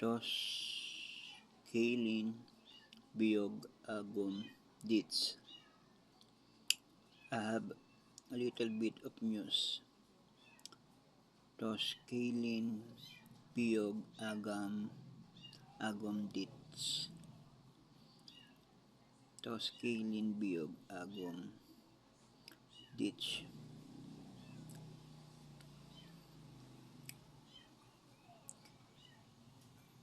Tos, kailin, biyog, agum, dates. I have a little bit of news. Tos, kailin, biyog, agum, dates. Tos, kailin, biyog, agum, dates.